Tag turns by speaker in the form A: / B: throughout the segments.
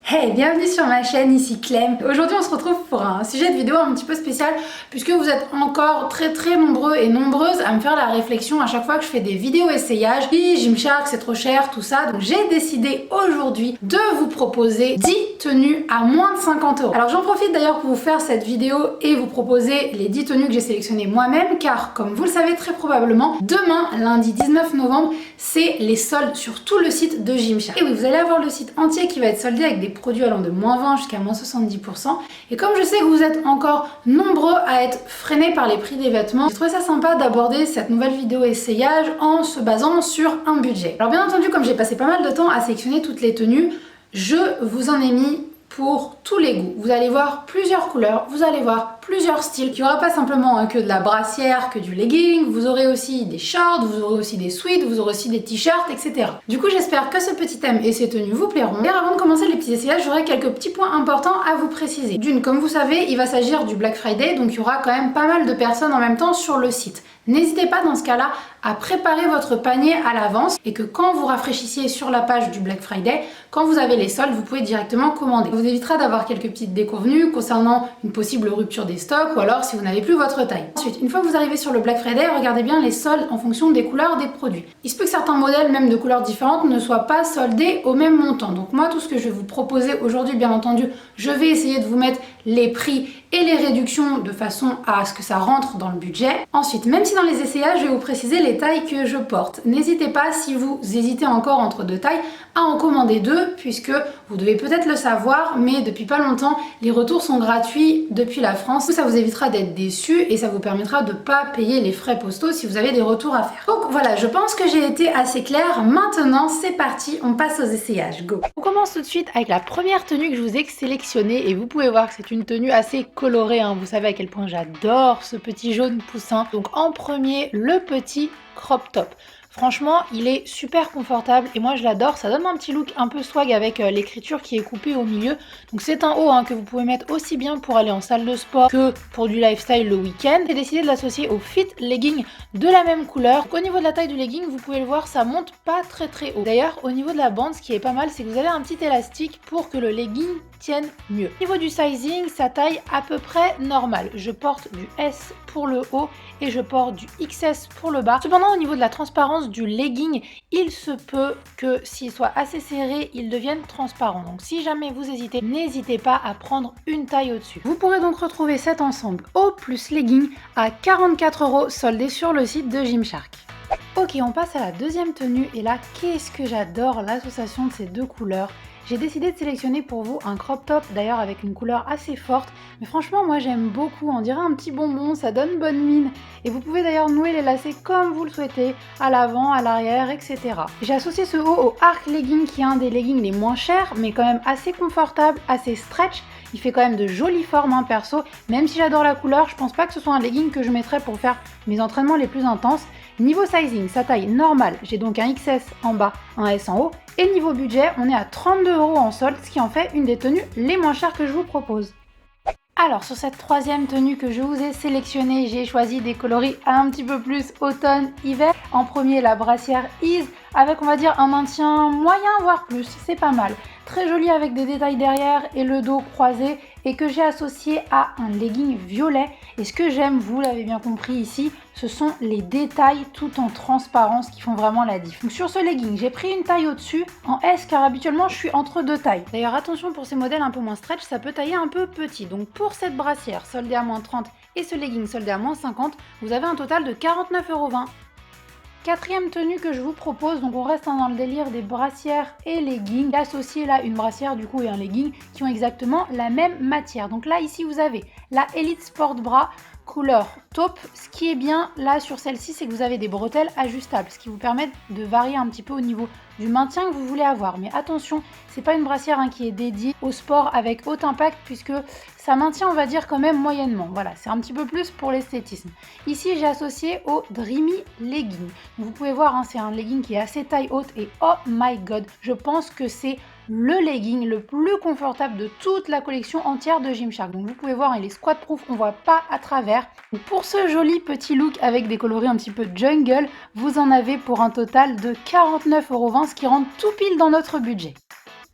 A: Hey, bienvenue sur ma chaîne, ici Clem. Aujourd'hui on se retrouve pour un sujet de vidéo un petit peu spécial puisque vous êtes encore très nombreux et nombreuses à me faire la réflexion à chaque fois que je fais des vidéos essayages. Oui, Gymshark c'est trop cher, tout ça. Donc j'ai décidé aujourd'hui de vous proposer 10 tenues à moins de 50 euros. Alors j'en profite d'ailleurs pour vous faire cette vidéo et vous proposer les 10 tenues que j'ai sélectionnées moi-même car comme vous le savez très probablement, demain, lundi 19 novembre, c'est les soldes sur tout le site de Gymshark. Et oui, vous allez avoir le site entier qui va être soldé avec des produits allant de moins 20 jusqu'à moins 70%. Et comme je sais que vous êtes encore nombreux à être freinés par les prix des vêtements, j'ai trouvé ça sympa d'aborder cette nouvelle vidéo essayage en se basant sur un budget. Alors bien entendu, comme j'ai passé pas mal de temps à sélectionner toutes les tenues, je vous en ai mis pour tous les goûts. Vous allez voir plusieurs couleurs, vous allez voir plusieurs styles. Il n'y aura pas simplement que de la brassière, que du legging, vous aurez aussi des shorts, vous aurez aussi des sweats, vous aurez aussi des t-shirts, etc. Du coup, j'espère que ce petit thème et ces tenues vous plairont. Et avant de commencer les petits essayages, j'aurai quelques petits points importants à vous préciser. D'une, comme vous savez, il va s'agir du Black Friday, donc il y aura quand même pas mal de personnes en même temps sur le site. N'hésitez pas dans ce cas-là à préparer votre panier à l'avance et que quand vous rafraîchissiez sur la page du Black Friday, quand vous avez les soldes, vous pouvez directement commander. Ça vous évitera d'avoir quelques petites déconvenues concernant une possible rupture des stocks ou alors si vous n'avez plus votre taille. Ensuite, une fois que vous arrivez sur le Black Friday, regardez bien les soldes en fonction des couleurs des produits. Il se peut que certains modèles, même de couleurs différentes, ne soient pas soldés au même montant. Donc moi, tout ce que je vais vous proposer aujourd'hui, bien entendu, je vais essayer de vous mettre les prix et les réductions de façon à ce que ça rentre dans le budget. Ensuite, même si dans les essayages, je vais vous préciser les tailles que je porte. N'hésitez pas, si vous hésitez encore entre deux tailles, à en commander deux, puisque vous devez peut-être le savoir, mais depuis pas longtemps, les retours sont gratuits depuis la France. Ça vous évitera d'être déçus et ça vous permettra de ne pas payer les frais postaux si vous avez des retours à faire. Donc voilà, je pense que j'ai été assez claire. Maintenant, c'est parti, on passe aux essayages. Go! On commence tout de suite avec la première tenue que je vous ai sélectionnée et vous pouvez voir que c'est une tenue assez colorée. Vous savez à quel point j'adore ce petit jaune poussin. Donc en premier, le petit crop top. Franchement, il est super confortable et moi je l'adore. Ça donne un petit look un peu swag avec l'écriture qui est coupée au milieu. Donc c'est un haut que vous pouvez mettre aussi bien pour aller en salle de sport que pour du lifestyle le week-end. J'ai décidé de l'associer au fit legging de la même couleur. Donc, au niveau de la taille du legging, vous pouvez le voir, ça monte pas très haut. D'ailleurs, au niveau de la bande, ce qui est pas mal, c'est que vous avez un petit élastique pour que le legging tienne mieux. Au niveau du sizing, sa taille à peu près normale. Je porte du S pour le haut et je porte du XS pour le bas. Cependant, au niveau de la transparence du legging, il se peut que s'il soit assez serré, il devienne transparent. Donc si jamais vous hésitez, n'hésitez pas à prendre une taille au-dessus. Vous pourrez donc retrouver cet ensemble haut plus legging à 44 € soldé sur le site de Gymshark. Ok, on passe à la deuxième tenue et là, qu'est-ce que j'adore l'association de ces deux couleurs. J'ai décidé de sélectionner pour vous un crop top, d'ailleurs avec une couleur assez forte, mais franchement moi j'aime beaucoup, on dirait un petit bonbon, ça donne bonne mine, et vous pouvez d'ailleurs nouer les lacets comme vous le souhaitez, à l'avant, à l'arrière, etc. J'ai associé ce haut au Arc Legging qui est un des leggings les moins chers, mais quand même assez confortable, assez stretch, il fait quand même de jolies formes perso, même si j'adore la couleur, je pense pas que ce soit un legging que je mettrais pour faire mes entraînements les plus intenses. Niveau sizing, sa taille normale, j'ai donc un XS en bas, un S en haut, et niveau budget, on est à 32 € en solde, ce qui en fait une des tenues les moins chères que je vous propose. Alors sur cette troisième tenue que je vous ai sélectionnée, j'ai choisi des coloris un petit peu plus automne-hiver. En premier, la brassière Ease avec on va dire un maintien moyen voire plus, c'est pas mal. Très joli avec des détails derrière et le dos croisé et que j'ai associé à un legging violet. Et ce que j'aime, vous l'avez bien compris ici, ce sont les détails tout en transparence qui font vraiment la diff. Donc sur ce legging, j'ai pris une taille au-dessus en S car habituellement je suis entre deux tailles. D'ailleurs attention pour ces modèles un peu moins stretch, ça peut tailler un peu petit. Donc pour cette brassière soldée à moins 30 et ce legging soldé à moins 50, vous avez un total de 49,20 €. Quatrième tenue que je vous propose, donc on reste dans le délire des brassières et leggings. J'ai associé là une brassière du coup et un legging qui ont exactement la même matière. Donc là ici vous avez la Elite Sport Bra couleur taupe. Ce qui est bien là sur celle-ci, c'est que vous avez des bretelles ajustables, ce qui vous permet de varier un petit peu au niveau du maintien que vous voulez avoir. Mais attention, c'est pas une brassière qui est dédiée au sport avec haut impact puisque ça maintient on va dire quand même moyennement. Voilà, c'est un petit peu plus pour l'esthétisme. Ici j'ai associé au Dreamy Legging. Vous pouvez voir, c'est un legging qui est assez taille haute et oh my god, je pense que c'est le legging le plus confortable de toute la collection entière de Gymshark. Donc vous pouvez voir, il est squat proof, on voit pas à travers. Donc pour ce joli petit look avec des coloris un petit peu jungle, vous en avez pour un total de 49,20 €, ce qui rentre tout pile dans notre budget.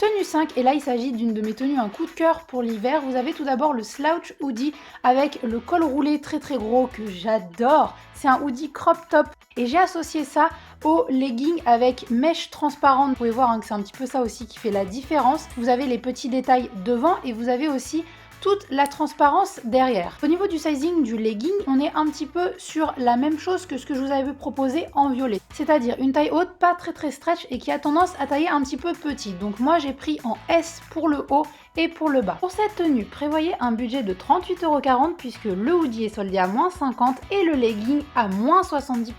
A: Tenue 5, et là il s'agit d'une de mes tenues, un coup de cœur pour l'hiver. Vous avez tout d'abord le slouch hoodie avec le col roulé très gros que j'adore. C'est un hoodie crop top et j'ai associé ça au legging avec mèche transparente. Vous pouvez voir que c'est un petit peu ça aussi qui fait la différence. Vous avez les petits détails devant et vous avez aussi toute la transparence derrière. Au niveau du sizing du legging, on est un petit peu sur la même chose que ce que je vous avais proposé en violet. C'est-à-dire une taille haute, pas très stretch et qui a tendance à tailler un petit peu petit. Donc moi j'ai pris en S pour le haut et pour le bas. Pour cette tenue, prévoyez un budget de 38,40 € puisque le hoodie est soldé à moins 50 et le legging à moins 70%.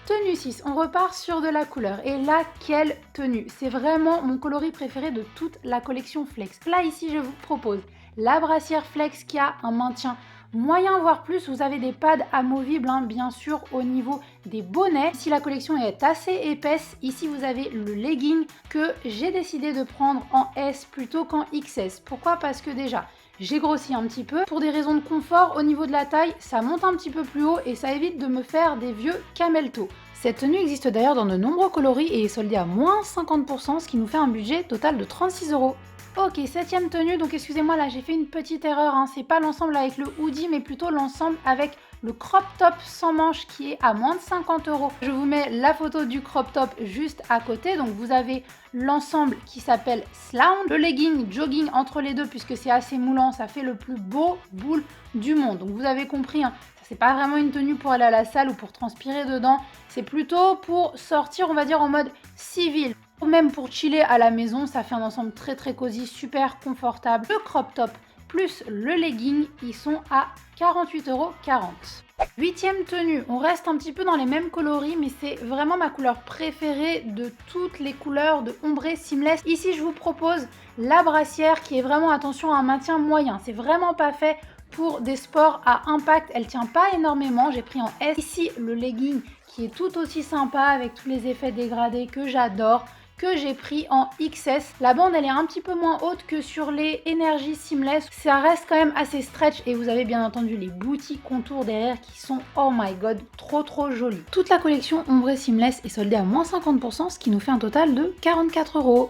A: Tenue 6, on repart sur de la couleur. Et là, quelle tenue! C'est vraiment mon coloris préféré de toute la collection Flex. Là, ici, je vous propose la brassière Flex qui a un maintien moyen, voire plus. Vous avez des pads amovibles, bien sûr, au niveau des bonnets. Ici, la collection est assez épaisse. Ici, vous avez le legging que j'ai décidé de prendre en S plutôt qu'en XS. Pourquoi? Parce que déjà, j'ai grossi un petit peu. Pour des raisons de confort, au niveau de la taille, ça monte un petit peu plus haut et ça évite de me faire des vieux camel toe. Cette tenue existe d'ailleurs dans de nombreux coloris et est soldée à moins 50%, ce qui nous fait un budget total de 36 €. Ok, 7ème tenue, donc excusez-moi, là j'ai fait une petite erreur, c'est pas l'ensemble avec le hoodie, mais plutôt l'ensemble avec le crop top sans manches qui est à moins de 50 €. Je vous mets la photo du crop top juste à côté, donc vous avez l'ensemble qui s'appelle Slouch, le legging jogging entre les deux puisque c'est assez moulant, ça fait le plus beau boule du monde. Donc vous avez compris, c'est pas vraiment une tenue pour aller à la salle ou pour transpirer dedans, c'est plutôt pour sortir, on va dire, en mode civil. Même pour chiller à la maison, ça fait un ensemble très cosy, super confortable. Le crop top plus le legging, ils sont à 48,40 €. 8ème tenue, on reste un petit peu dans les mêmes coloris, mais c'est vraiment ma couleur préférée de toutes les couleurs de ombré seamless. Ici, je vous propose la brassière qui est vraiment, attention, à un maintien moyen. C'est vraiment pas fait pour des sports à impact, elle tient pas énormément, j'ai pris en S. Ici, le legging qui est tout aussi sympa avec tous les effets dégradés que j'adore, que j'ai pris en XS. La bande, elle est un petit peu moins haute que sur les Energy Seamless. Ça reste quand même assez stretch et vous avez bien entendu les boutiques contours derrière qui sont, oh my god, trop jolis. Toute la collection ombré Seamless est soldée à moins 50%, ce qui nous fait un total de 44 €.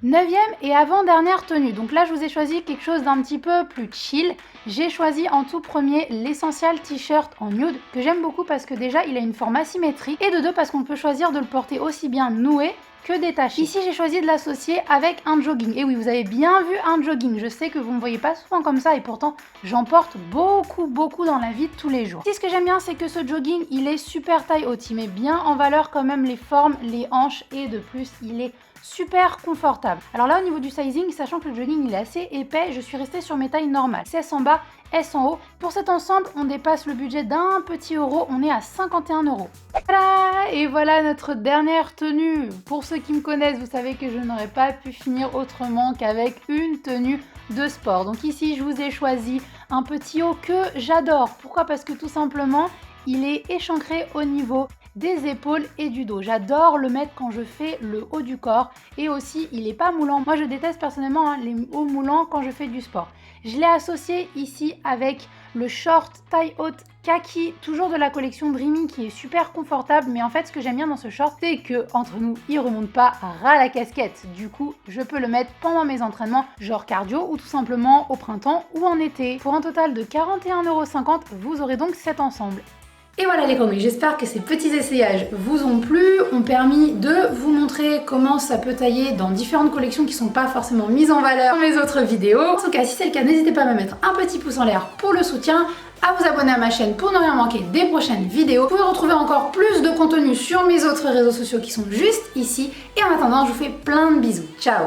A: 9ème et avant-dernière tenue. Donc là, je vous ai choisi quelque chose d'un petit peu plus chill. J'ai choisi en tout premier l'Essential T-shirt en nude que j'aime beaucoup parce que déjà, il a une forme asymétrique et de deux parce qu'on peut choisir de le porter aussi bien noué que détaché. Ici, j'ai choisi de l'associer avec un jogging. Et oui, vous avez bien vu un jogging. Je sais que vous ne me voyez pas souvent comme ça et pourtant, j'en porte beaucoup dans la vie de tous les jours. Ici, ce que j'aime bien, c'est que ce jogging, il est super taille haute. Il met bien en valeur quand même les formes, les hanches et de plus, il est super confortable. Alors là, au niveau du sizing, sachant que le jogging il est assez épais, je suis restée sur mes tailles normales. S en bas, S en haut. Pour cet ensemble, on dépasse le budget d'un petit euro, on est à 51 €. Voilà! Et voilà notre dernière tenue. Pour ceux qui me connaissent, vous savez que je n'aurais pas pu finir autrement qu'avec une tenue de sport. Donc ici, je vous ai choisi un petit haut que j'adore. Pourquoi? Parce que tout simplement, il est échancré au niveau des épaules et du dos. J'adore le mettre quand je fais le haut du corps et aussi il n'est pas moulant. Moi je déteste personnellement les hauts moulants quand je fais du sport. Je l'ai associé ici avec le short taille haute kaki, toujours de la collection Dreamy qui est super confortable, mais en fait ce que j'aime bien dans ce short c'est que entre nous il remonte pas ras la casquette. Du coup je peux le mettre pendant mes entraînements genre cardio ou tout simplement au printemps ou en été. Pour un total de 41,50 €, vous aurez donc cet ensemble. Et voilà les comics, j'espère que ces petits essayages vous ont plu, ont permis de vous montrer comment ça peut tailler dans différentes collections qui ne sont pas forcément mises en valeur dans mes autres vidéos. En tout cas, si c'est le cas, n'hésitez pas à me mettre un petit pouce en l'air pour le soutien, à vous abonner à ma chaîne pour ne rien manquer des prochaines vidéos. Vous pouvez retrouver encore plus de contenu sur mes autres réseaux sociaux qui sont juste ici. Et en attendant, je vous fais plein de bisous. Ciao!